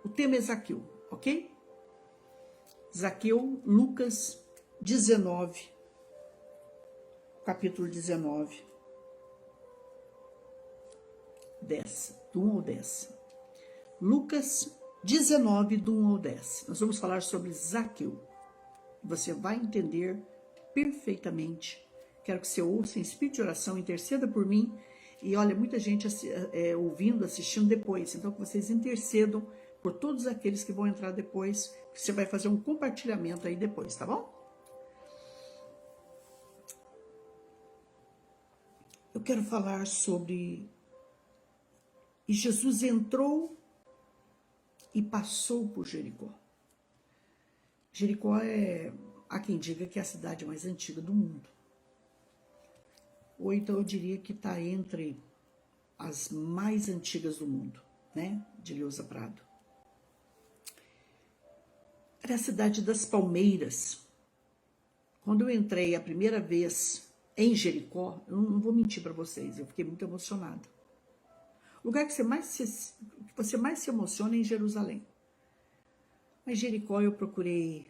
O tema é Zaqueu, ok? Zaqueu, Lucas 19, capítulo 19, 10, do 1 ao 10. Lucas 19, do 1 ao 10. Nós vamos falar sobre Zaqueu. Você vai entender perfeitamente. Quero que você ouça em espírito de oração, interceda por mim. E olha, muita gente ouvindo, assistindo depois. Então, que vocês intercedam por todos aqueles que vão entrar depois. Você vai fazer um compartilhamento aí depois, tá bom? Eu quero falar sobre... E Jesus entrou e passou por Jericó. Jericó há quem diga que é a cidade mais antiga do mundo. Ou então eu diria que está entre as mais antigas do mundo, né? De Leusa Prado. Era a cidade das palmeiras. Quando eu entrei a primeira vez em Jericó, eu não vou mentir para vocês, eu fiquei muito emocionada. O lugar que você mais se emociona é em Jerusalém. Mas Jericó eu procurei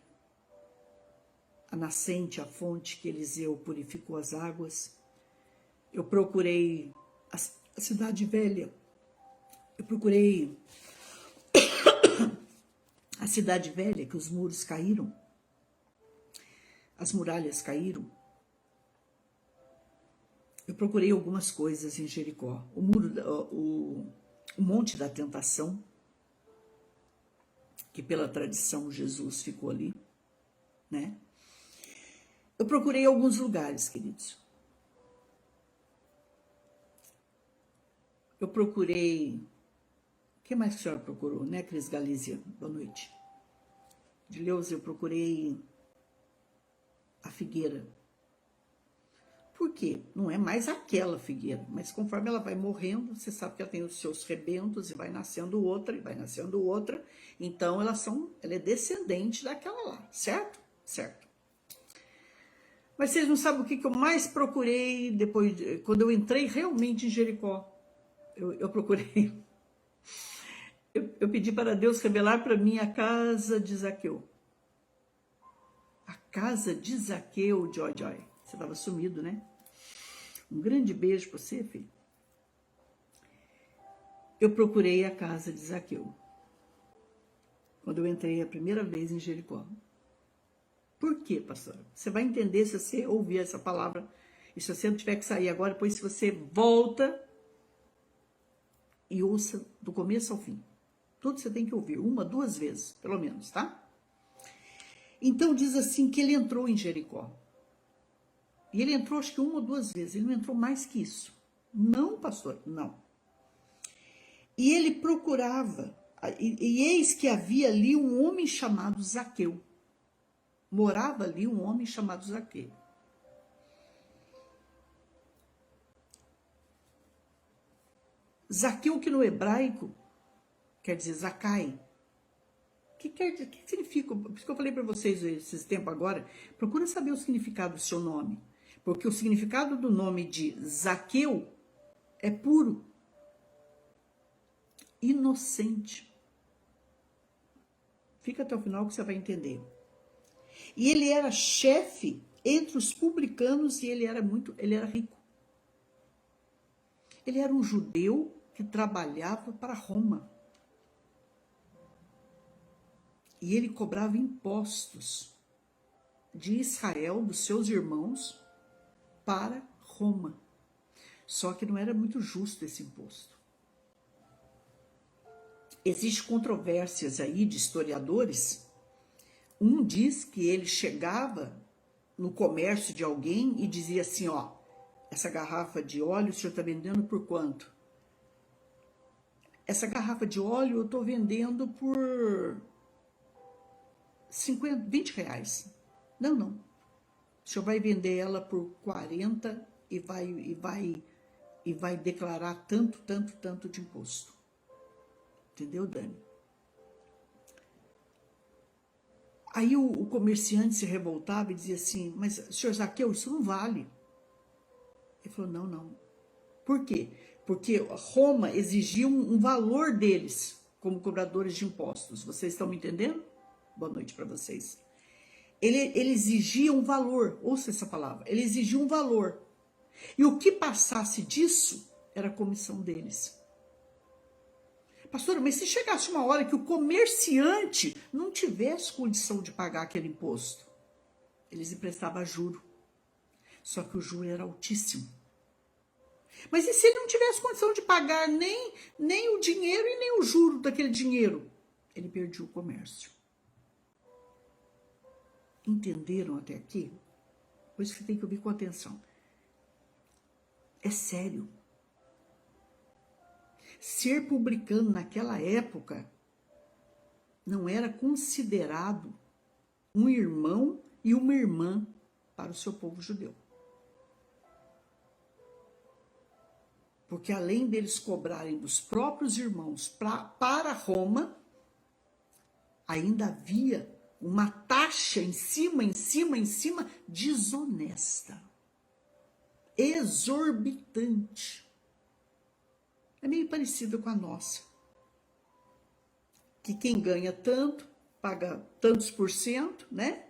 a nascente, a fonte que Eliseu purificou as águas. Eu procurei a cidade velha. Eu procurei a cidade velha, que os muros caíram. As muralhas caíram. Eu procurei algumas coisas em Jericó. O Monte da Tentação, que pela tradição Jesus ficou ali, né? Eu procurei alguns lugares, queridos. Eu procurei... O que mais que a senhora procurou, né, Cris Galícia? Boa noite. De Leusa, eu procurei a figueira. Por quê? Não é mais aquela figueira, mas conforme ela vai morrendo, você sabe que ela tem os seus rebentos e vai nascendo outra, e vai nascendo outra. Então, ela é descendente daquela lá, certo? Certo. Mas vocês não sabem o que eu mais procurei depois, quando eu entrei realmente em Jericó. Eu procurei, eu pedi para Deus revelar para mim a casa de Zaqueu. A casa de Zaqueu, Joy. Você estava sumido, né? Um grande beijo para você, filho. Eu procurei a casa de Zaqueu. Quando eu entrei a primeira vez em Jericó. Por quê, pastora? Você vai entender se você ouvir essa palavra. E se você não tiver que sair agora, depois se você volta e ouça do começo ao fim. Tudo você tem que ouvir, 1, 2 vezes, pelo menos, tá? Então diz assim que ele entrou em Jericó. E ele entrou acho que 1 ou 2 vezes, ele não entrou mais que isso. Não, pastor, não. E ele procurava, e eis que havia ali um homem chamado Zaqueu. Morava ali um homem chamado Zaqueu. Zaqueu, que no hebraico quer dizer Zacai. O que significa? Por isso que eu falei para vocês esses tempos agora. Procura saber o significado do seu nome. Porque o significado do nome de Zaqueu é puro, inocente. Fica até o final que você vai entender. E ele era chefe entre os publicanos e ele era rico. Ele era um judeu que trabalhava para Roma. E ele cobrava impostos de Israel, dos seus irmãos, para Roma. Só que não era muito justo esse imposto. Existem controvérsias aí de historiadores. Um diz que ele chegava no comércio de alguém e dizia assim, ó, essa garrafa de óleo o senhor está vendendo por quanto? Essa garrafa de óleo eu estou vendendo por 20 reais. Não. O senhor vai vender ela por 40 e vai declarar tanto de imposto. Entendeu, Dani? Aí o comerciante se revoltava e dizia assim, mas senhor Zaqueu, isso não vale. Ele falou, não. Por quê? Porque Roma exigia um valor deles como cobradores de impostos. Vocês estão me entendendo? Boa noite para vocês. Ele exigia um valor, ouça essa palavra, ele exigia um valor. E o que passasse disso era a comissão deles. Pastora, mas se chegasse uma hora que o comerciante não tivesse condição de pagar aquele imposto, eles emprestavam a juro. Só que o juro era altíssimo. Mas e se ele não tivesse condição de pagar nem o dinheiro e nem o juro daquele dinheiro? Ele perdia o comércio. Entenderam até aqui? Por isso que tem que ouvir com atenção. É sério. Ser publicano naquela época não era considerado um irmão e uma irmã para o seu povo judeu. Porque além deles cobrarem dos próprios irmãos para Roma, ainda havia uma taxa em cima, desonesta, exorbitante. É meio parecida com a nossa. Que quem ganha tanto, paga tantos por cento, né?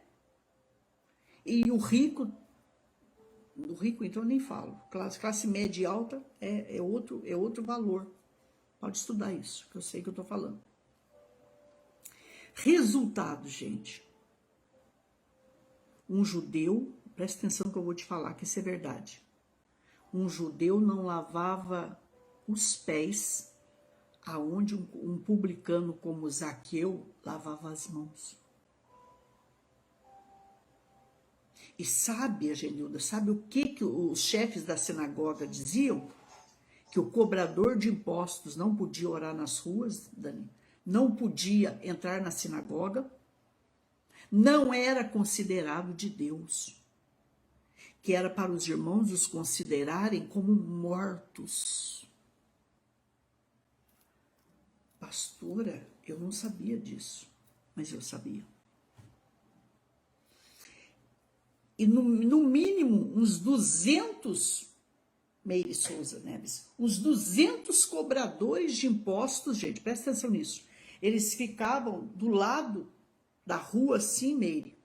E o rico então eu nem falo. Classe média e alta é outro valor. Pode estudar isso, que eu sei que eu estou falando. Resultado, gente. Um judeu, presta atenção que eu vou te falar, que isso é verdade. Um judeu não lavava os pés aonde um publicano como Zaqueu lavava as mãos. E sabe, Agenilda, sabe o que os chefes da sinagoga diziam? Que o cobrador de impostos não podia orar nas ruas, Dani, não podia entrar na sinagoga, não era considerado de Deus, que era para os irmãos os considerarem como mortos. Pastora, eu não sabia disso, mas eu sabia. E no mínimo uns 200, Meire Souza Neves, uns 200 cobradores de impostos, gente, presta atenção nisso, eles ficavam do lado da rua assim, Meire,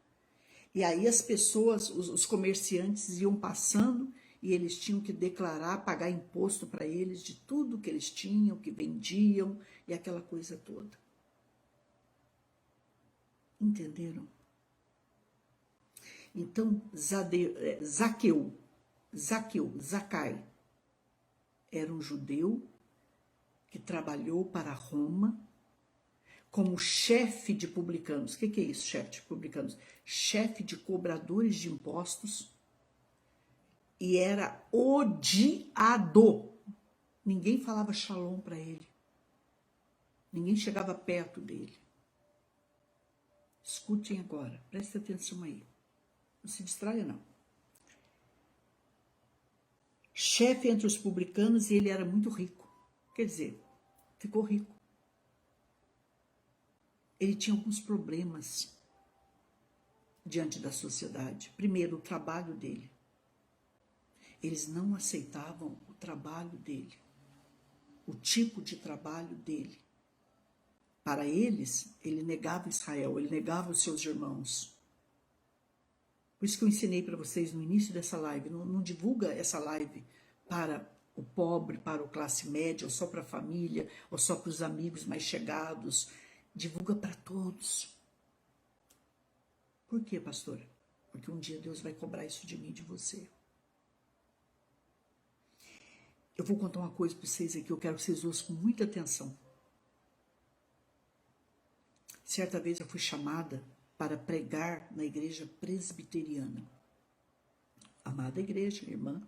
e aí as pessoas, os comerciantes iam passando e eles tinham que declarar, pagar imposto para eles de tudo que eles tinham, que vendiam e aquela coisa toda. Entenderam? Então, Zacai, era um judeu que trabalhou para Roma como chefe de publicanos. O que é isso, chefe de publicanos? Chefe de cobradores de impostos, e era odiado. Ninguém falava shalom para ele. Ninguém chegava perto dele. Escutem agora, prestem atenção aí. Não se distraia, não. Chefe entre os publicanos, e ele era muito rico. Quer dizer, ficou rico. Ele tinha alguns problemas diante da sociedade. Primeiro, o trabalho dele. Eles não aceitavam o trabalho dele, o tipo de trabalho dele. Para eles, ele negava Israel, ele negava os seus irmãos. Por isso que eu ensinei para vocês no início dessa live, não divulga essa live para o pobre, para o classe média, ou só para a família, ou só para os amigos mais chegados. Divulga para todos. Por quê, pastora? Porque um dia Deus vai cobrar isso de mim e de você. Eu vou contar uma coisa para vocês aqui, eu quero que vocês ouçam com muita atenção. Certa vez eu fui chamada para pregar na igreja presbiteriana. Amada igreja, irmã.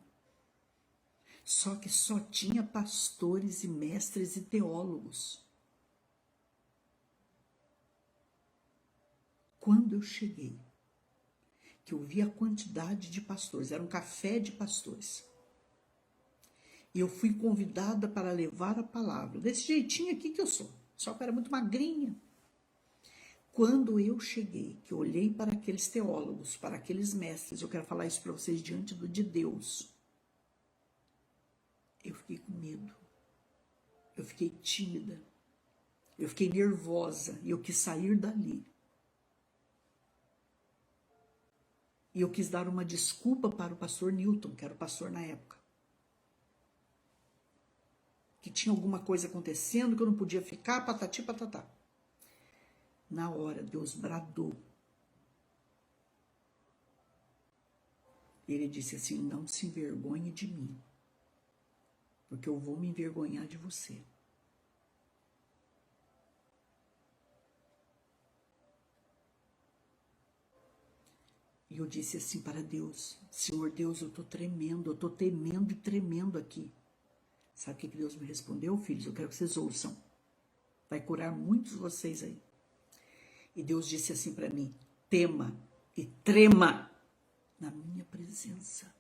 Só que só tinha pastores e mestres e teólogos. Quando eu cheguei, que eu vi a quantidade de pastores, era um café de pastores. E eu fui convidada para levar a palavra, desse jeitinho aqui que eu sou, só que eu era muito magrinha. Quando eu cheguei, que eu olhei para aqueles teólogos, para aqueles mestres, eu quero falar isso para vocês diante de Deus, eu fiquei com medo, eu fiquei tímida, Eu fiquei nervosa e eu quis sair dali. E eu quis dar uma desculpa para o pastor Newton, que era o pastor na época. Que tinha alguma coisa acontecendo, que eu não podia ficar, patati patatá. Na hora, Deus bradou. Ele disse assim, não se envergonhe de mim, porque eu vou me envergonhar de você. E eu disse assim para Deus, Senhor Deus, eu estou tremendo, eu estou temendo e tremendo aqui. Sabe o que Deus me respondeu, filhos? Eu quero que vocês ouçam. Vai curar muitos de vocês aí. E Deus disse assim para mim, tema e trema na minha presença.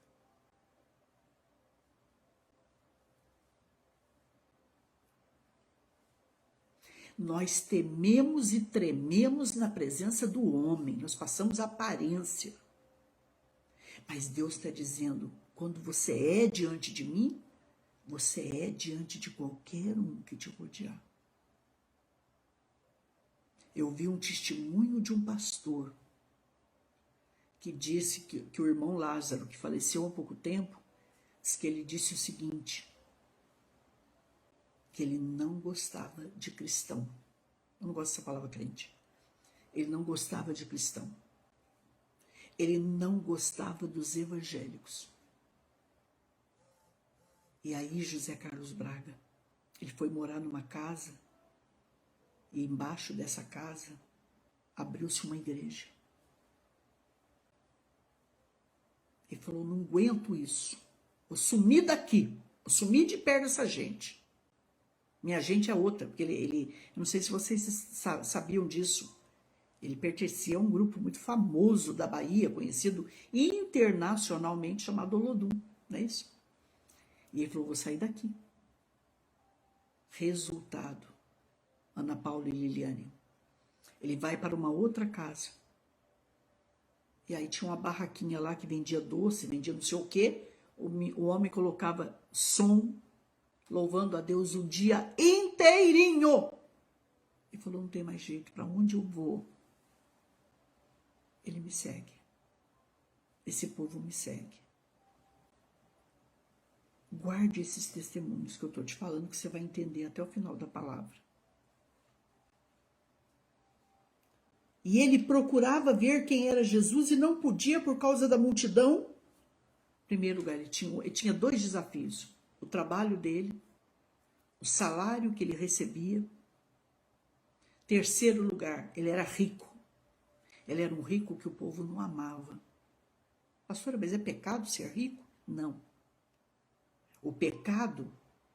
Nós tememos e trememos na presença do homem, nós passamos aparência. Mas Deus está dizendo, quando você é diante de mim, você é diante de qualquer um que te rodear. Eu vi um testemunho de um pastor que disse que o irmão Lázaro, que faleceu há pouco tempo, que ele disse o seguinte, que ele não gostava de cristão. Eu não gosto dessa palavra crente. Ele não gostava de cristão. Ele não gostava dos evangélicos. E aí José Carlos Braga, ele foi morar numa casa e embaixo dessa casa abriu-se uma igreja. Ele falou, não aguento isso. Eu sumi daqui, eu sumi de perto dessa gente. Minha gente é outra, porque eu não sei se vocês sabiam disso, ele pertencia a um grupo muito famoso da Bahia, conhecido internacionalmente, chamado Olodum, não é isso? E ele falou, vou sair daqui. Resultado, Ana Paula e Liliane, ele vai para uma outra casa. E aí tinha uma barraquinha lá que vendia doce, vendia não sei o quê, o homem colocava som, louvando a Deus o dia inteirinho. Ele falou, não tem mais jeito, para onde eu vou? Ele me segue. Esse povo me segue. Guarde esses testemunhos que eu estou te falando, que você vai entender até o final da palavra. E ele procurava ver quem era Jesus e não podia por causa da multidão. Em primeiro lugar, ele tinha 2 desafios. O trabalho dele, o salário que ele recebia. Terceiro lugar, ele era rico. Ele era um rico que o povo não amava. Pastora, mas é pecado ser rico? Não. O pecado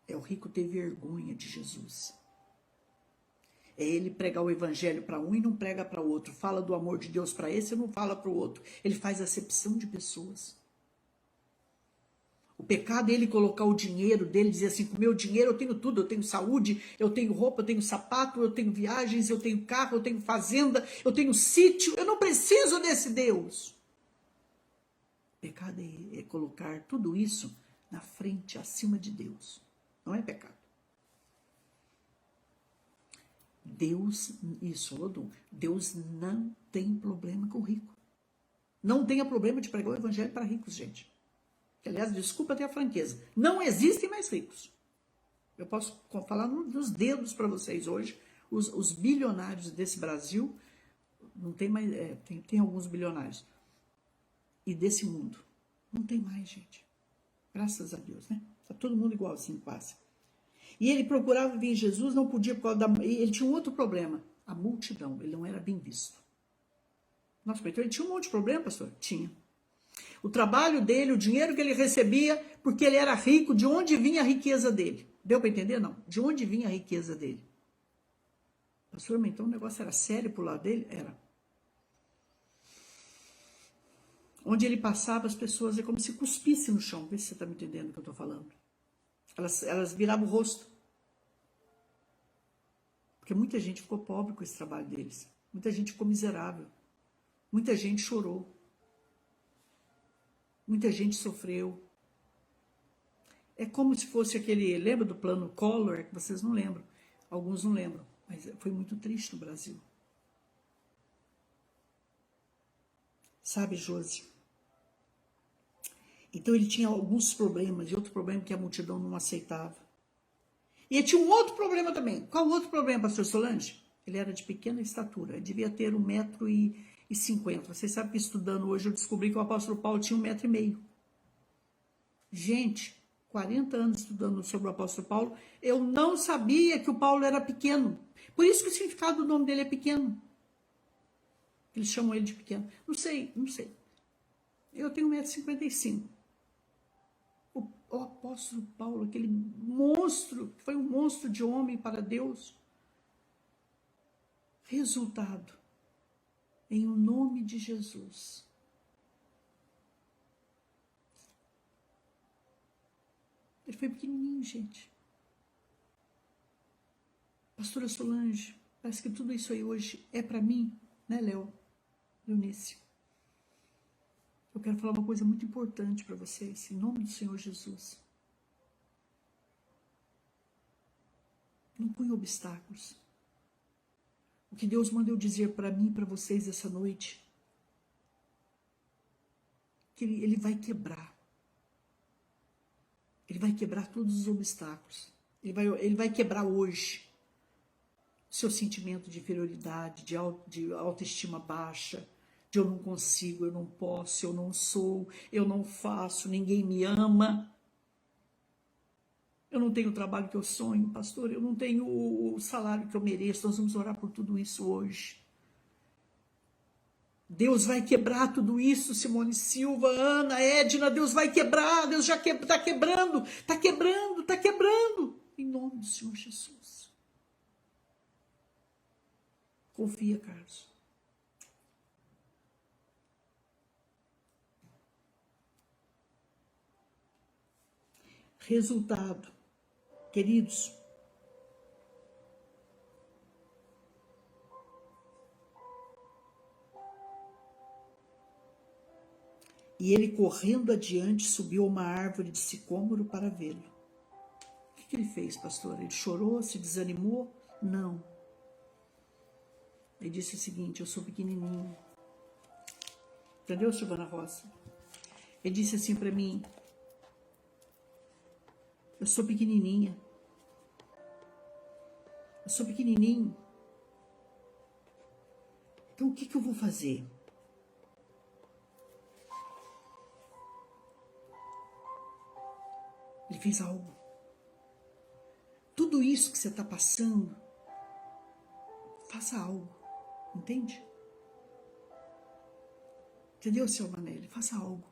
é o rico ter vergonha de Jesus. É ele pregar o evangelho para um e não prega para o outro. Fala do amor de Deus para esse e não fala para o outro. Ele faz acepção de pessoas. O pecado é ele colocar o dinheiro dele, dizer assim, com o meu dinheiro eu tenho tudo, eu tenho saúde, eu tenho roupa, eu tenho sapato, eu tenho viagens, eu tenho carro, eu tenho fazenda, eu tenho sítio, eu não preciso desse Deus. O pecado é colocar tudo isso na frente, acima de Deus. Não é pecado. Deus, isso, Lodum, Deus não tem problema com o rico. Não tenha problema de pregar o evangelho para ricos, gente. Aliás, desculpa ter a franqueza, não existem mais ricos. Eu posso falar dos dedos para vocês hoje, os bilionários desse Brasil, não tem mais, tem alguns bilionários, e desse mundo, não tem mais, gente. Graças a Deus, né? Tá todo mundo igualzinho, quase. E ele procurava vir Jesus, não podia por causa da... Ele tinha um outro problema, a multidão, ele não era bem visto. Nossa, então ele tinha um monte de problema, pastor? Tinha. O trabalho dele, o dinheiro que ele recebia, porque ele era rico, de onde vinha a riqueza dele? Deu para entender? Não. De onde vinha a riqueza dele? Pastor, mas então o negócio era sério pro lado dele? Era. Onde ele passava, as pessoas é como se cuspisse no chão. Vê se você está me entendendo o que eu estou falando. Elas viravam o rosto. Porque muita gente ficou pobre com esse trabalho deles. Muita gente ficou miserável. Muita gente chorou. Muita gente sofreu. É como se fosse aquele... Lembra do plano Collor? Que vocês não lembram. Alguns não lembram. Mas foi muito triste no Brasil. Sabe, Josi? Então ele tinha alguns problemas, e outro problema que a multidão não aceitava. E ele tinha um outro problema também. Qual o outro problema, pastor Solange? Ele era de pequena estatura, ele devia ter 1,50 m. Vocês sabem que estudando hoje eu descobri que o apóstolo Paulo tinha 1,5 m. Gente, 40 anos estudando sobre o apóstolo Paulo, eu não sabia que o Paulo era pequeno. Por isso que o significado do nome dele é pequeno. Eles chamam ele de pequeno. Não sei. Eu tenho 1,55 m. O apóstolo Paulo, aquele monstro, que foi um monstro de homem para Deus. Resultado, em o nome de Jesus. Ele foi pequenininho, gente. Pastora Solange, parece que tudo isso aí hoje é para mim, né, Leonice? Eu quero falar uma coisa muito importante para vocês, em nome do Senhor Jesus. Não ponha obstáculos. O que Deus manda eu dizer para mim e para vocês essa noite, que Ele vai quebrar. Ele vai quebrar todos os obstáculos. Ele vai quebrar hoje seu sentimento de inferioridade, de autoestima baixa, de eu não consigo, eu não posso, eu não sou, eu não faço, ninguém me ama. Eu não tenho o trabalho que eu sonho, pastor, eu não tenho o salário que eu mereço. Nós vamos orar por tudo isso hoje. Deus vai quebrar tudo isso, Simone Silva, Ana, Edna, Deus vai quebrar, Deus já está quebrando, está quebrando, em nome do Senhor Jesus. Confia, Carlos. Resultado, queridos, e ele, correndo adiante, subiu a uma árvore de sicômoro para vê-lo. O que ele fez, pastor? Ele chorou, se desanimou? Não. Ele disse o seguinte: eu sou pequenininho. Entendeu, Silvana Rosa? Ele disse assim para mim: eu sou pequenininha. Eu sou pequenininho. Então o que eu vou fazer? Ele fez algo. Tudo isso que você está passando, faça algo. Entende? Entendeu, seu Manelli? Faça algo.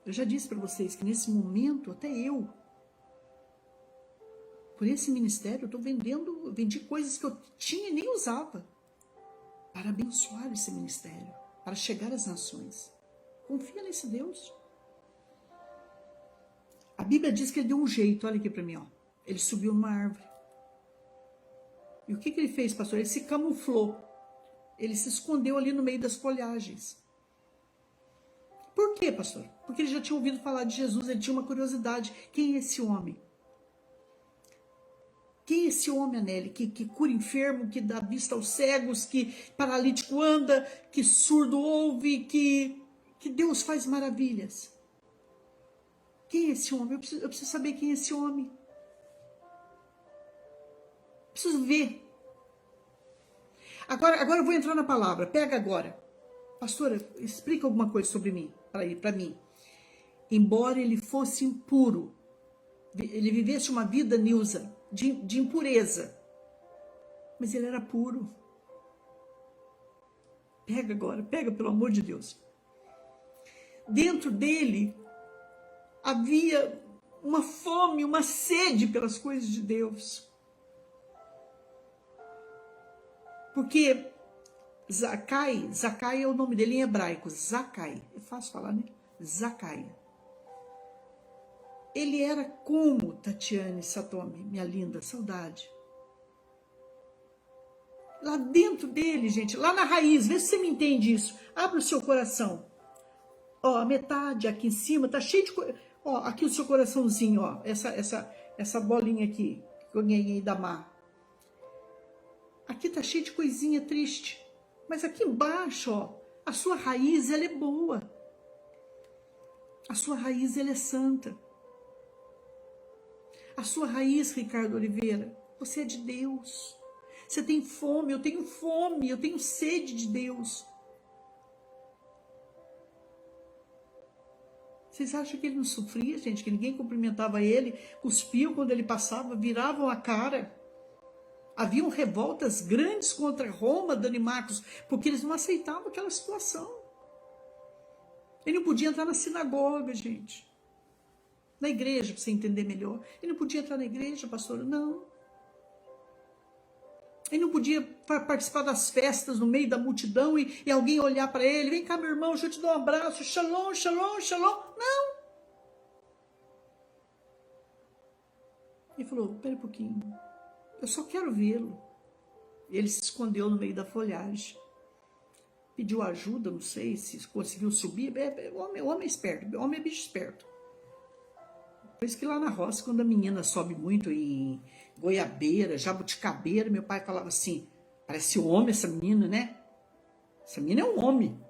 Eu já disse para vocês que nesse momento, até eu, por esse ministério, eu vendi coisas que eu tinha e nem usava, para abençoar esse ministério, para chegar às nações. Confia nesse Deus. A Bíblia diz que ele deu um jeito, olha aqui para mim, ó. Ele subiu numa árvore. E o que ele fez, pastor? Ele se camuflou. Ele se escondeu ali no meio das folhagens. Por quê, pastor? Porque ele já tinha ouvido falar de Jesus, ele tinha uma curiosidade. Quem é esse homem? Quem é esse homem, Aneli, que cura enfermo, que dá vista aos cegos, que paralítico anda, que surdo ouve, que Deus faz maravilhas? Quem é esse homem? Eu preciso saber quem é esse homem. Preciso ver. Agora eu vou entrar na palavra. Pega agora. Pastora, explica alguma coisa sobre mim, para mim. Embora ele fosse impuro, ele vivesse uma vida, Nilza, de impureza, mas ele era puro. Pega agora, pega, pelo amor de Deus. Dentro dele havia uma fome, uma sede pelas coisas de Deus. Porque Zacai é o nome dele em hebraico, Zacai, é fácil falar, né? Zacai. Ele era como Tatiane Satomi, minha linda, saudade. Lá dentro dele, gente, lá na raiz, vê se você me entende isso. Abra o seu coração. Ó, a metade aqui em cima tá cheio de coisa. Ó, aqui o seu coraçãozinho, ó, essa bolinha aqui que eu ganhei da Mar. Aqui tá cheio de coisinha triste. Mas aqui embaixo, ó, a sua raiz, ela é boa. A sua raiz, ela é santa. A sua raiz, Ricardo Oliveira, você é de Deus. Você tem fome, eu tenho sede de Deus. Vocês acham que ele não sofria, gente? Que ninguém cumprimentava ele, cuspiam quando ele passava, viravam a cara. Haviam revoltas grandes contra Roma, Dani Marcos, porque eles não aceitavam aquela situação. Ele não podia entrar na sinagoga, gente. Na igreja, para você entender melhor. Ele não podia entrar na igreja, pastora, não. Ele não podia participar das festas no meio da multidão e alguém olhar para ele. Vem cá, meu irmão, deixa eu te dar um abraço. Shalom, shalom, shalom. Não. Ele falou, pera um pouquinho. Eu só quero vê-lo. Ele se escondeu no meio da folhagem. Pediu ajuda, não sei se conseguiu subir. O homem é esperto, o homem é bicho esperto. Por isso que lá na roça, quando a menina sobe muito em goiabeira, jabuticabeira, meu pai falava assim, parece homem essa menina, né? Essa menina é um homem.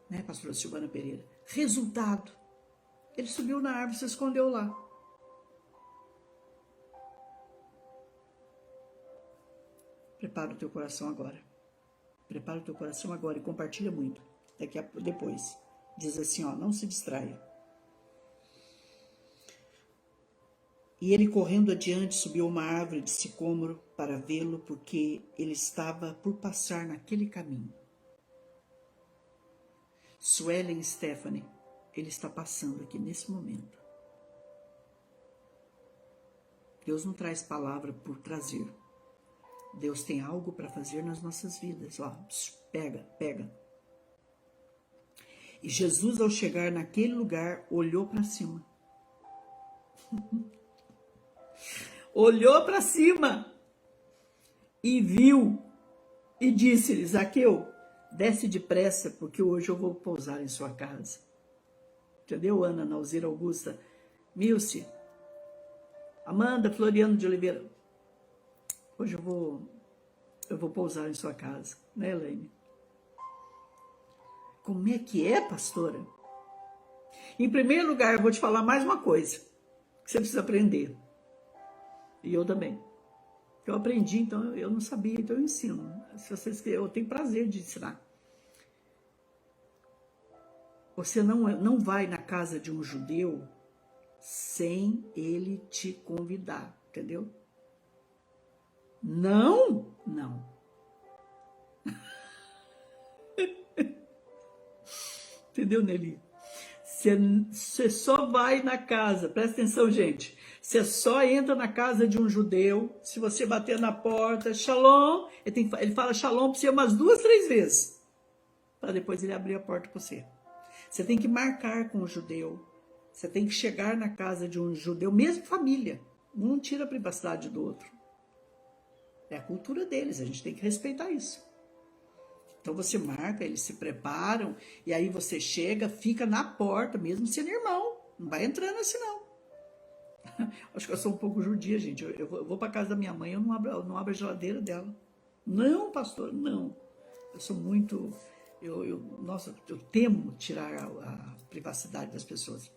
Né, pastora Silvana Pereira? Resultado, ele subiu na árvore e se escondeu lá. Prepara o teu coração agora. Prepara o teu coração agora e compartilha muito. Depois. Diz assim, ó, não se distraia. E ele, correndo adiante, subiu uma árvore de sicômoro para vê-lo, porque ele estava por passar naquele caminho. Suelen Stephanie, ele está passando aqui nesse momento. Deus não traz palavra por trazer. Deus tem algo para fazer nas nossas vidas. Ó, pega, pega. E Jesus, ao chegar naquele lugar, olhou para cima. Olhou para cima e viu e disse-lhe, Zaqueu, desce depressa, porque hoje eu vou pousar em sua casa. Entendeu, Ana, Nauzira Augusta, Milce, Amanda, Floriano de Oliveira? Hoje eu vou pousar em sua casa, né, Elaine? Como é que é, pastora? Em primeiro lugar, eu vou te falar mais uma coisa que você precisa aprender. E eu também. Eu aprendi, então eu não sabia, então eu ensino. Se vocês querem, eu tenho prazer de ensinar. Você não vai na casa de um judeu sem ele te convidar, entendeu? Não, não. Entendeu, Nelly? Você só vai na casa, presta atenção, gente. Você só entra na casa de um judeu se você bater na porta, shalom. Ele fala shalom para você umas 2, 3 vezes, para depois ele abrir a porta para você. Você tem que marcar com o judeu. Você tem que chegar na casa de um judeu, mesmo família. Um não tira a privacidade do outro. É a cultura deles, a gente tem que respeitar isso. Então você marca, eles se preparam, e aí você chega, fica na porta, mesmo sendo irmão. Não vai entrando assim, não. Acho que eu sou um pouco judia, gente. Eu vou para casa da minha mãe, eu não abro a geladeira dela. Não, pastor, não. Eu sou muito... Nossa, eu temo tirar a privacidade das pessoas.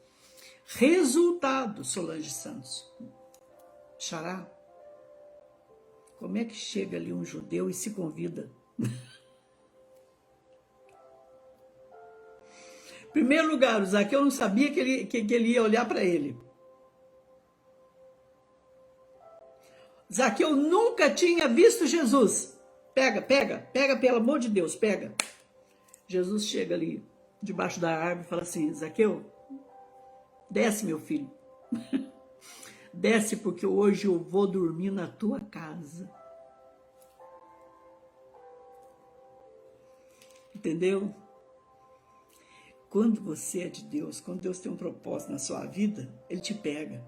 Resultado, Solange Santos. Xará, como é que chega ali um judeu e se convida? Em primeiro lugar, o Zaqueu não sabia que ele ia olhar para ele. Zaqueu nunca tinha visto Jesus. Pega, pelo amor de Deus, pega. Jesus chega ali, debaixo da árvore, e fala assim, Zaqueu, desce, meu filho. Desce, porque hoje eu vou dormir na tua casa. Entendeu? Quando você é de Deus, quando Deus tem um propósito na sua vida, Ele te pega.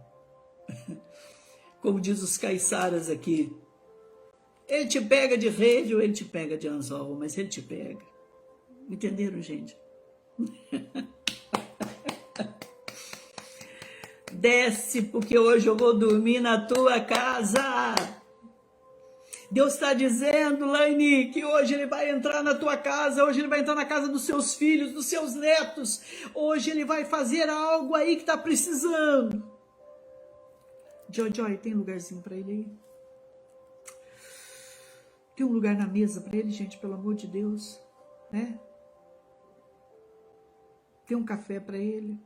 Como diz os caiçaras aqui, Ele te pega de rede ou Ele te pega de anzol, mas Ele te pega. Entenderam, gente? Desce, porque hoje eu vou dormir na tua casa. Deus está dizendo, Laine, que hoje Ele vai entrar na tua casa, hoje Ele vai entrar na casa dos seus filhos, dos seus netos, hoje Ele vai fazer algo aí que está precisando. Joy, tem lugarzinho para Ele aí? Tem um lugar na mesa para Ele, gente, pelo amor de Deus, né? Tem um café para Ele,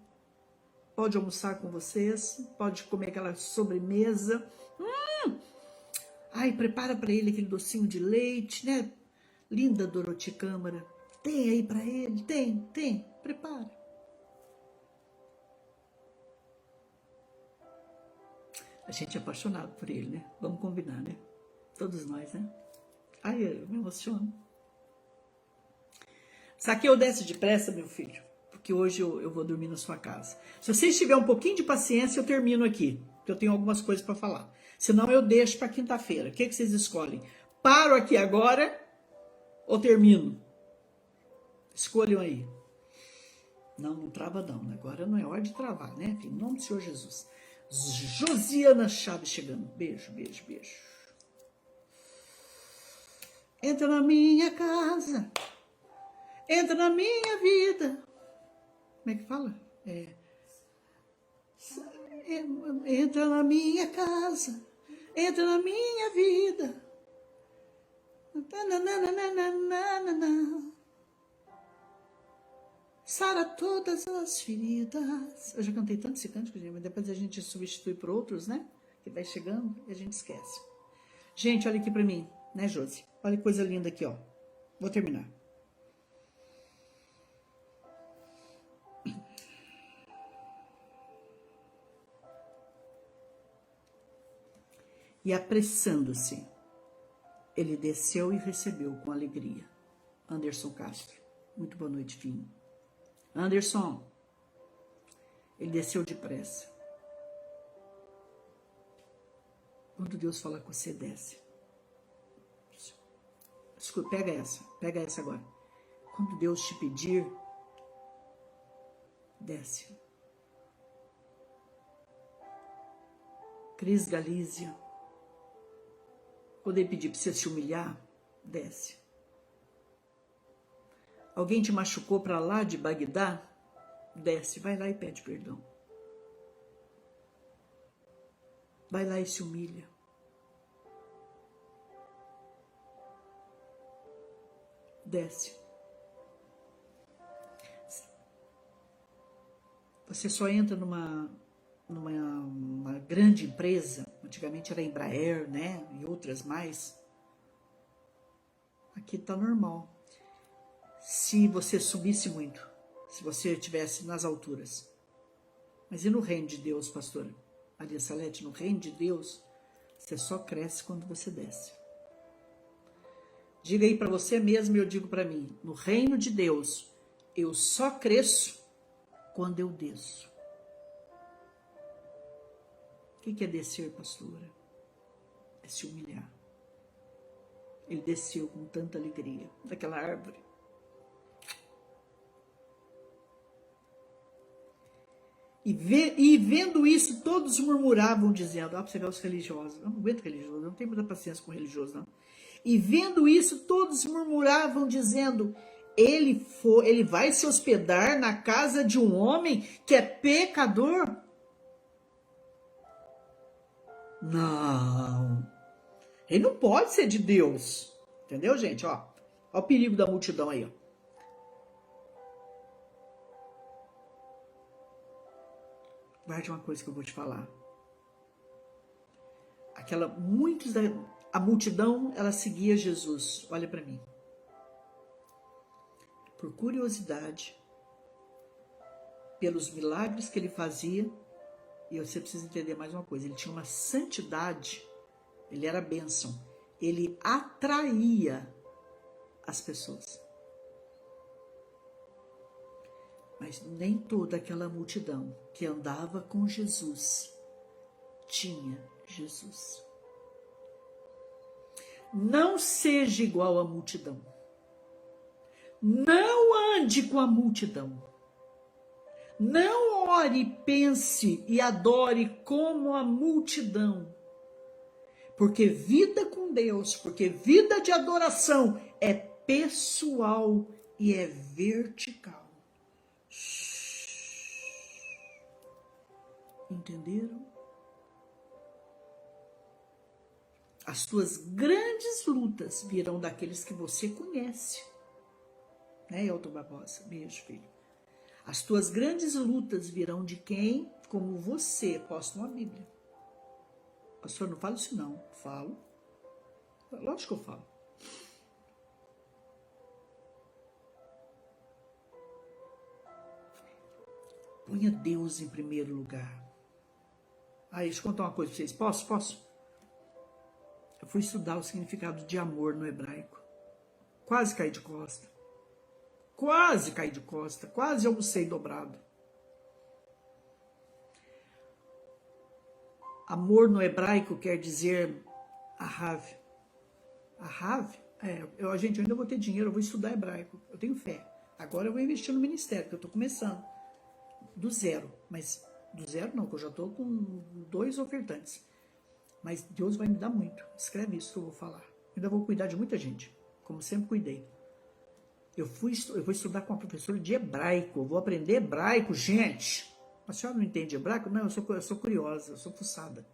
pode almoçar com vocês, pode comer aquela sobremesa. Ai, prepara para ele aquele docinho de leite, né? Linda Dorothy Câmara. Tem aí para ele? Tem. Prepara. A gente é apaixonado por ele, né? Vamos combinar, né? Todos nós, né? Ai, eu me emociono. Zaqueu, desce depressa, meu filho, porque hoje eu vou dormir na sua casa. Se você tiver um pouquinho de paciência, eu termino aqui, porque eu tenho algumas coisas para falar. Senão eu deixo para quinta-feira. O que vocês escolhem? Paro aqui agora ou termino? Escolham aí. Não trava não. Agora não é hora de travar, né? Em nome do Senhor Jesus. Josiana Chaves chegando. Beijo. Entra na minha casa. Entra na minha vida. Como é que fala? Entra na minha casa, entra na minha vida. Sara todas as feridas. Eu já cantei tanto esse cântico, mas depois a gente substitui por outros, né? Que vai chegando e a gente esquece. Gente, olha aqui pra mim, né, Josi? Olha que coisa linda aqui, ó. Vou terminar. E apressando-se, ele desceu e recebeu com alegria. Anderson Castro, muito boa noite, filho. Anderson, ele desceu depressa. Quando Deus fala com você, desce. Escuta, pega essa agora. Quando Deus te pedir, desce. Cris Galícia, quando ele pedir para você se humilhar, desce. Alguém te machucou para lá de Bagdá? Desce, vai lá e pede perdão. Vai lá e se humilha. Desce. Você só entra numa grande empresa, antigamente era Embraer, né, e outras mais. Aqui tá normal. Se você subisse muito, se você estivesse nas alturas. Mas e no reino de Deus, pastora Maria Salete? No reino de Deus, você só cresce quando você desce. Diga aí para você mesmo e eu digo para mim, no reino de Deus, eu só cresço quando eu desço. O que é descer, pastora? É se humilhar. Ele desceu com tanta alegria daquela árvore. E vendo isso, todos murmuravam, dizendo, para você ver os religiosos, eu não aguento religioso, eu não tenho muita paciência com religioso, não. E vendo isso, todos murmuravam, dizendo, ele vai se hospedar na casa de um homem que é pecador? Não, ele não pode ser de Deus, entendeu, gente? Ó o perigo da multidão aí, ó. Guarde uma coisa que eu vou te falar. A multidão, ela seguia Jesus. Olha para mim. Por curiosidade, pelos milagres que ele fazia, e você precisa entender mais uma coisa, ele tinha uma santidade, ele era bênção, ele atraía as pessoas. Mas nem toda aquela multidão que andava com Jesus tinha Jesus. Não seja igual à multidão. Não ande com a multidão. Não ore, pense e adore como a multidão. Porque vida com Deus, porque vida de adoração é pessoal e é vertical. Entenderam? As tuas grandes lutas virão daqueles que você conhece. Né, Elton Barbosa? Beijo, filho. As tuas grandes lutas virão de quem, como você, posta uma Bíblia. Pastor, não falo isso não. Falo. Lógico que eu falo. Ponha Deus em primeiro lugar. Aí, deixa eu contar uma coisa pra vocês. Posso? Eu fui estudar o significado de amor no hebraico. Quase caí de costa. Quase almocei dobrado. Amor no hebraico quer dizer ahav. Ahav? Gente, eu ainda vou ter dinheiro, eu vou estudar hebraico. Eu tenho fé. Agora eu vou investir no ministério, que eu estou começando. Do zero. Mas do zero não, que eu já estou com 2 ofertantes. Mas Deus vai me dar muito. Escreve isso que eu vou falar. Ainda vou cuidar de muita gente, como sempre cuidei. Eu vou estudar com uma professora de hebraico. Eu vou aprender hebraico, gente. A senhora não entende hebraico? Não, eu sou curiosa, eu sou fuçada.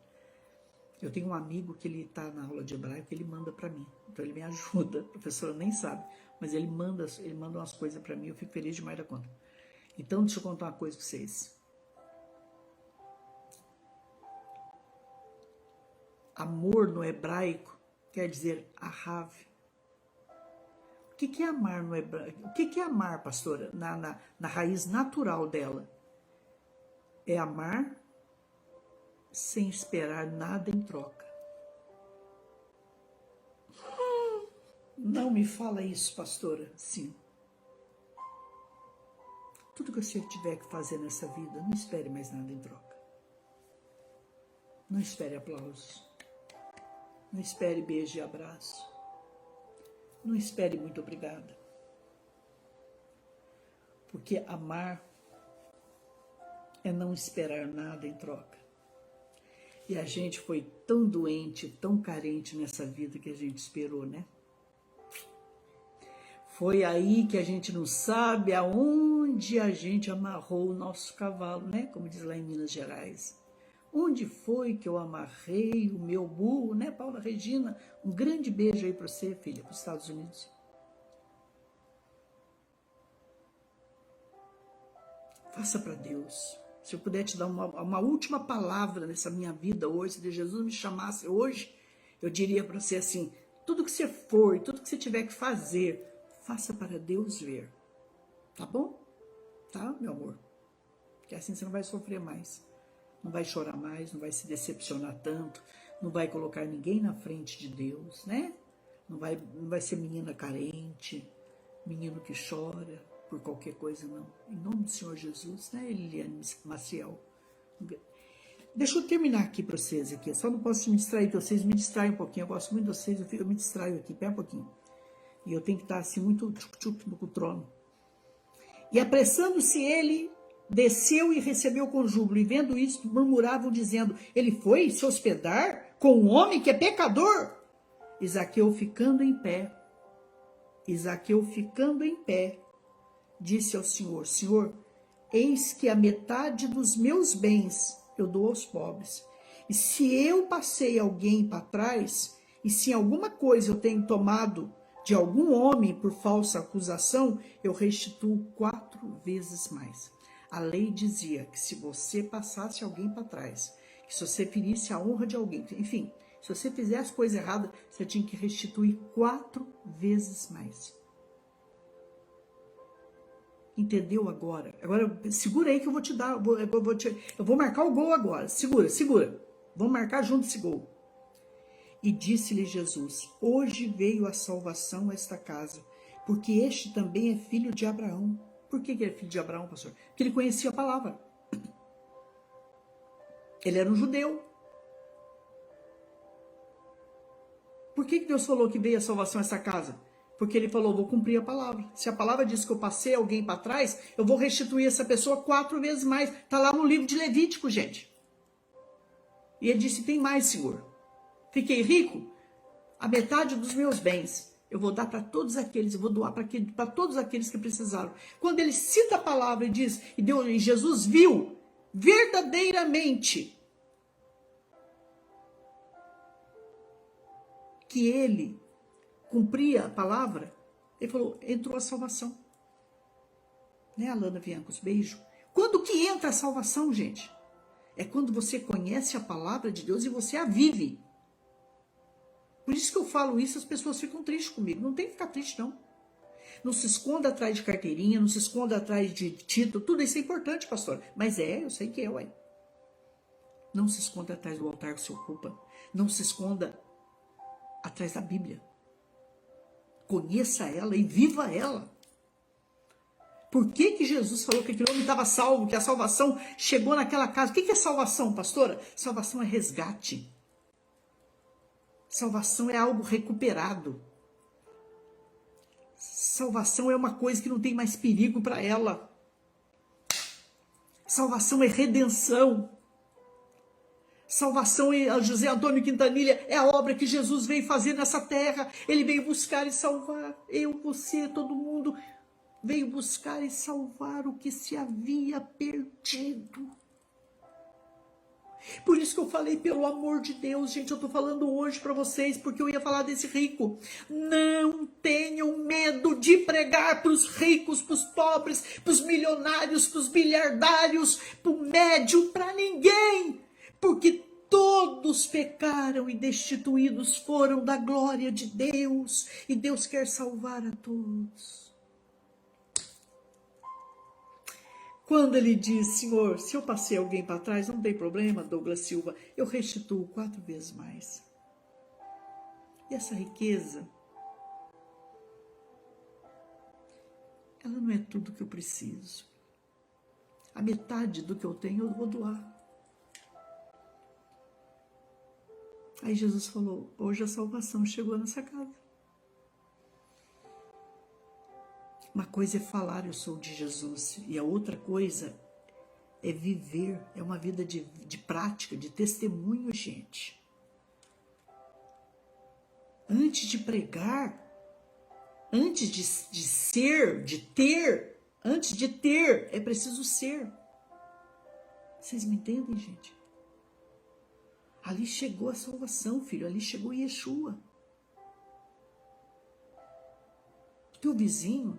Eu tenho um amigo que ele está na aula de hebraico, ele manda para mim. Então ele me ajuda. A professora nem sabe, mas ele manda umas coisas para mim. Eu fico feliz demais da conta. Então deixa eu contar uma coisa para vocês. Amor no hebraico quer dizer ahav. O que é amar no hebraico? O que é amar, pastora? Na raiz natural dela. É amar sem esperar nada em troca. Não me fala isso, pastora. Sim. Tudo que você tiver que fazer nessa vida, não espere mais nada em troca. Não espere aplausos. Não espere beijo e abraço. Não espere muito obrigada. Porque amar é não esperar nada em troca. E a gente foi tão doente, tão carente nessa vida que a gente esperou, né? Foi aí que a gente não sabe aonde a gente amarrou o nosso cavalo, né? Como diz lá em Minas Gerais. Onde foi que eu amarrei o meu burro, né, Paula Regina? Um grande beijo aí para você, filha, para os Estados Unidos. Faça para Deus. Se eu puder te dar uma última palavra nessa minha vida hoje, se Jesus me chamasse hoje, eu diria para você assim, tudo que você for, tudo que você tiver que fazer, faça para Deus ver. Tá bom? Tá, meu amor? Porque assim você não vai sofrer mais. Não vai chorar mais, não vai se decepcionar tanto, não vai colocar ninguém na frente de Deus, né? Não vai ser menina carente, menino que chora por qualquer coisa, não. Em nome do Senhor Jesus, né, Eliane Maciel? Deixa eu terminar aqui para vocês, aqui. Eu só não posso me distrair, porque vocês me distraem um pouquinho. Eu gosto muito de vocês, eu me distraio aqui, pera um pouquinho. E eu tenho que estar assim, muito tchup-tchup no trono. E apressando-se ele, desceu e recebeu com júbilo, e vendo isso, murmuravam, dizendo, ele foi se hospedar com um homem que é pecador? Zaqueu ficando em pé, disse ao Senhor, Senhor, eis que a metade dos meus bens eu dou aos pobres. E se eu passei alguém para trás, e se em alguma coisa eu tenho tomado de algum homem por falsa acusação, eu restituo 4 vezes mais. A lei dizia que se você passasse alguém para trás, que se você ferisse a honra de alguém, enfim, se você fizesse coisa errada, você tinha que restituir 4 vezes mais. Entendeu agora? Agora, segura aí que eu vou te dar, eu vou marcar o gol agora. Segura. Vamos marcar junto esse gol. E disse-lhe Jesus, hoje veio a salvação a esta casa, porque este também é filho de Abraão. Por que ele é filho de Abraão, pastor? Porque ele conhecia a palavra. Ele era um judeu. Por que Deus falou que veio a salvação a essa casa? Porque ele falou, vou cumprir a palavra. Se a palavra diz que eu passei alguém para trás, eu vou restituir essa pessoa 4 vezes mais. Está lá no livro de Levítico, gente. E ele disse, tem mais, Senhor. Fiquei rico? A metade dos meus bens eu vou dar para todos aqueles, eu vou doar para todos aqueles que precisaram. Quando ele cita a palavra e diz, e Jesus viu verdadeiramente que ele cumpria a palavra, ele falou, entrou a salvação. Né, Alana Viancos? Beijo. Quando que entra a salvação, gente? É quando você conhece a palavra de Deus e você a vive. Por isso que eu falo isso, as pessoas ficam tristes comigo. Não tem que ficar triste, não. Não se esconda atrás de carteirinha, não se esconda atrás de título. Tudo isso é importante, pastor. Mas eu sei que é, ué. Não se esconda atrás do altar que se ocupa. Não se esconda atrás da Bíblia. Conheça ela e viva ela. Por que Jesus falou que aquele homem estava salvo, que a salvação chegou naquela casa? O que é salvação, pastora? Salvação é resgate. Salvação é algo recuperado. Salvação é uma coisa que não tem mais perigo para ela. Salvação é redenção. Salvação, José Antônio Quintanilha, é a obra que Jesus veio fazer nessa terra. Ele veio buscar e salvar eu, você, todo mundo. Veio buscar e salvar o que se havia perdido. Por isso que eu falei, pelo amor de Deus, gente, eu tô falando hoje para vocês, porque eu ia falar desse rico. Não tenham medo de pregar para os ricos, para os pobres, para os milionários, para os bilhardários, para o médio, para ninguém. Porque todos pecaram e destituídos foram da glória de Deus. E Deus quer salvar a todos. Quando ele diz, Senhor, se eu passei alguém para trás, não tem problema, Douglas Silva, eu restituo 4 vezes mais. E essa riqueza, ela não é tudo que eu preciso. A metade do que eu tenho eu vou doar. Aí Jesus falou, hoje a salvação chegou nessa casa. Uma coisa é falar, eu sou de Jesus, e a outra coisa é viver, é uma vida de prática, de testemunho, gente. Antes de pregar, antes de ser, de ter, antes de ter, é preciso ser. Vocês me entendem, gente? Ali chegou a salvação, filho, ali chegou Yeshua. Teu vizinho,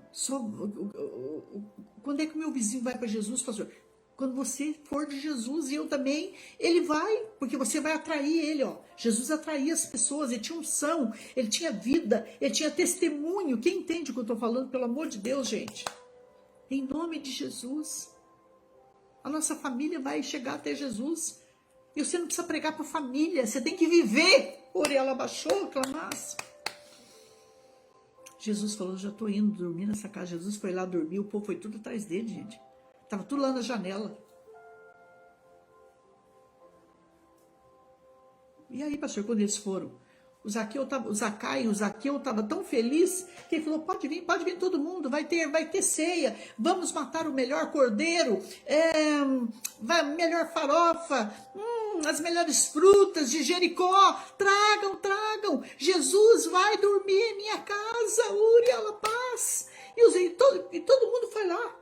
quando é que o meu vizinho vai para Jesus, pastor? Quando você for de Jesus, e eu também, ele vai, porque você vai atrair ele, ó. Jesus atraía as pessoas, ele tinha unção, ele tinha vida, ele tinha testemunho. Quem entende o que eu estou falando, pelo amor de Deus, gente? Em nome de Jesus. A nossa família vai chegar até Jesus. E você não precisa pregar para a família, você tem que viver. Orela baixou, clamasse. Jesus falou, já estou indo dormir nessa casa. Jesus foi lá dormir, o povo foi tudo atrás dele, gente. Estava tudo lá na janela. E aí, pastor, quando eles foram, o Zaqueu estava tão feliz que ele falou, pode vir todo mundo, vai ter ceia, vamos matar o melhor cordeiro, melhor farofa, as melhores frutas de Jericó, tragam, Jesus vai dormir em minha casa, Uriela paz, e todo mundo foi lá.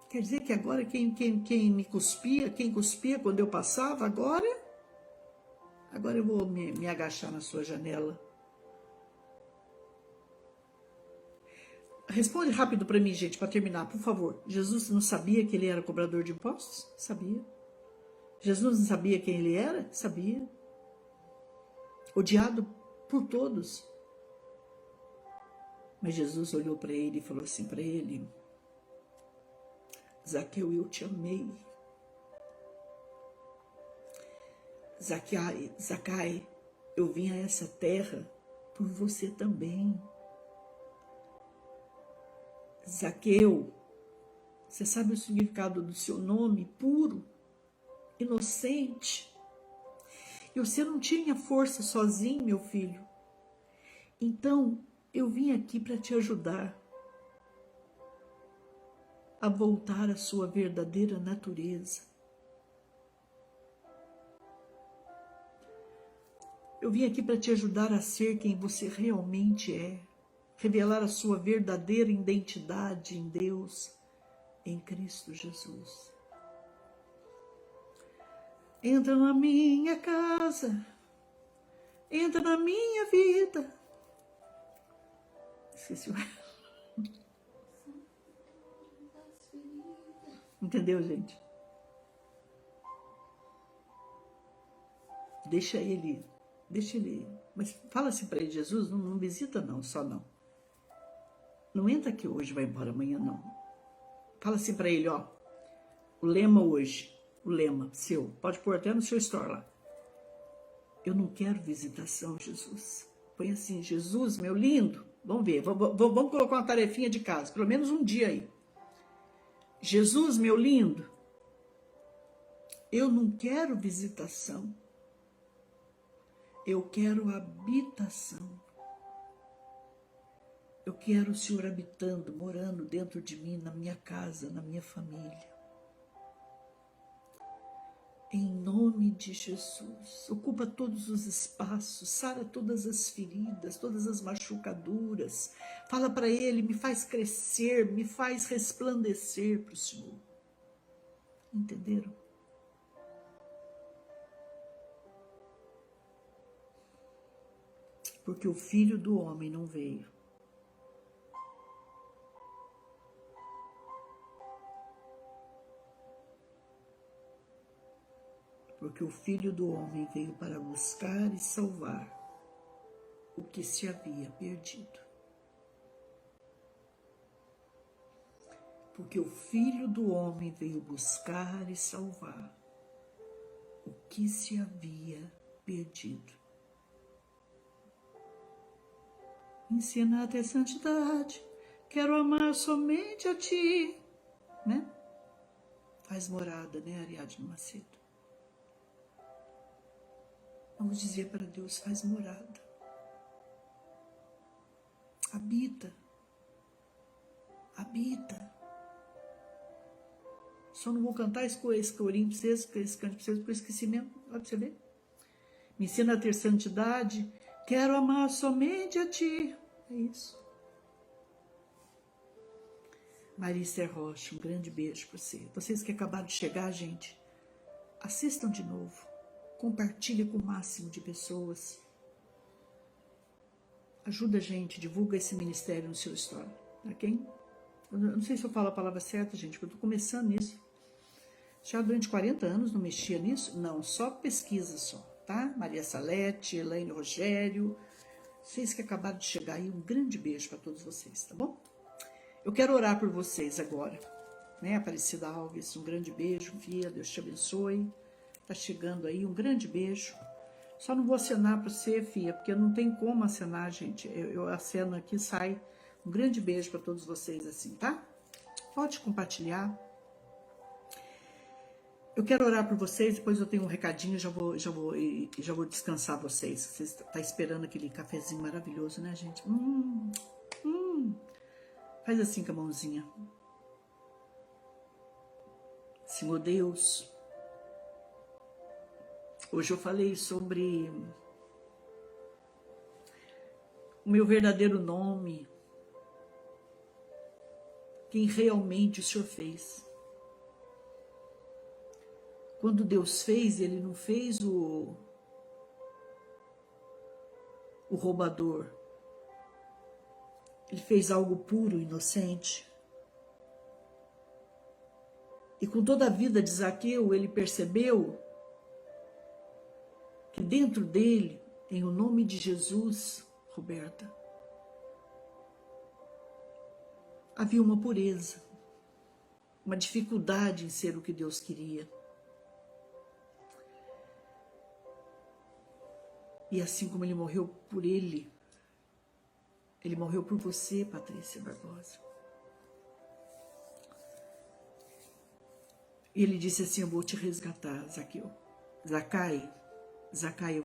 Quer dizer que agora quem me cuspia, quem cuspia quando eu passava, agora eu vou me agachar na sua janela. Responde rápido para mim, gente, para terminar, por favor. Jesus não sabia que ele era cobrador de impostos? Sabia. Jesus não sabia quem ele era? Sabia. Odiado por todos. Mas Jesus olhou para ele e falou assim para ele, Zaqueu, eu te amei. Zacai, eu vim a essa terra por você também. Zaqueu, você sabe o significado do seu nome? Puro, inocente. E você não tinha força sozinho, meu filho. Então, eu vim aqui para te ajudar a voltar à sua verdadeira natureza. Eu vim aqui para te ajudar a ser quem você realmente é, revelar a sua verdadeira identidade em Deus, em Cristo Jesus. Entra na minha casa, entra na minha vida. Esqueci o... Entendeu, gente? Deixa ele, mas fala assim para ele: Jesus, não visita não, só não. Não entra aqui hoje, vai embora amanhã não. Fala assim para ele, ó, o lema hoje, o lema seu, pode pôr até no seu store lá. Eu não quero visitação, Jesus. Põe assim: Jesus, meu lindo, vamos ver, vamos colocar uma tarefinha de casa, pelo menos um dia aí. Jesus, meu lindo, eu não quero visitação, eu quero habitação. Eu quero o Senhor habitando, morando dentro de mim, na minha casa, na minha família. Em nome de Jesus, ocupa todos os espaços, sara todas as feridas, todas as machucaduras. Fala para Ele: me faz crescer, me faz resplandecer para o Senhor. Entenderam? Porque o Filho do Homem não veio porque o Filho do Homem veio para buscar e salvar o que se havia perdido. Porque o Filho do Homem veio buscar e salvar o que se havia perdido. Ensina a ter santidade, quero amar somente a Ti, né? Faz morada, né, Ariadne Macedo? Vamos dizer para Deus: faz morada. Habita. Habita. Só não vou cantar esse corinho para vocês, esse canto para vocês, porque eu esqueci mesmo. Olha para você ver. Me ensina a ter santidade, quero amar somente a Ti. É isso. Marista Rocha, um grande beijo para você. Vocês que acabaram de chegar, gente, assistam de novo. Compartilhe com o máximo de pessoas. Ajuda a gente, divulga esse ministério no seu story. Ok? Eu não sei se eu falo a palavra certa, gente, porque eu estou começando nisso. Já durante 40 anos não mexia nisso? Não, só pesquisa só, tá? Maria Salete, Elaine Rogério, vocês que acabaram de chegar aí, um grande beijo para todos vocês, tá bom? Eu quero orar por vocês agora, né? Aparecida Alves, um grande beijo, Fia, Deus te abençoe. Tá chegando aí, um grande beijo. Só não vou acenar para você, Fia, porque não tem como acenar, gente. Eu aceno aqui, sai. Um grande beijo para todos vocês assim, tá? Pode compartilhar. Eu quero orar por vocês, depois eu tenho um recadinho, já vou descansar vocês. Vocês estão esperando aquele cafezinho maravilhoso, né, gente? Faz assim com a mãozinha. Senhor Deus, hoje eu falei sobre o meu verdadeiro nome, quem realmente o Senhor fez. Quando Deus fez, Ele não fez o roubador. Ele fez algo puro, inocente. E com toda a vida de Zaqueu, ele percebeu que dentro dele, em o nome de Jesus, Roberta, havia uma pureza, uma dificuldade em ser o que Deus queria. E assim como ele morreu por ele morreu por você, Patrícia Barbosa. E ele disse assim: eu vou te resgatar, Zaqueu. Zacai,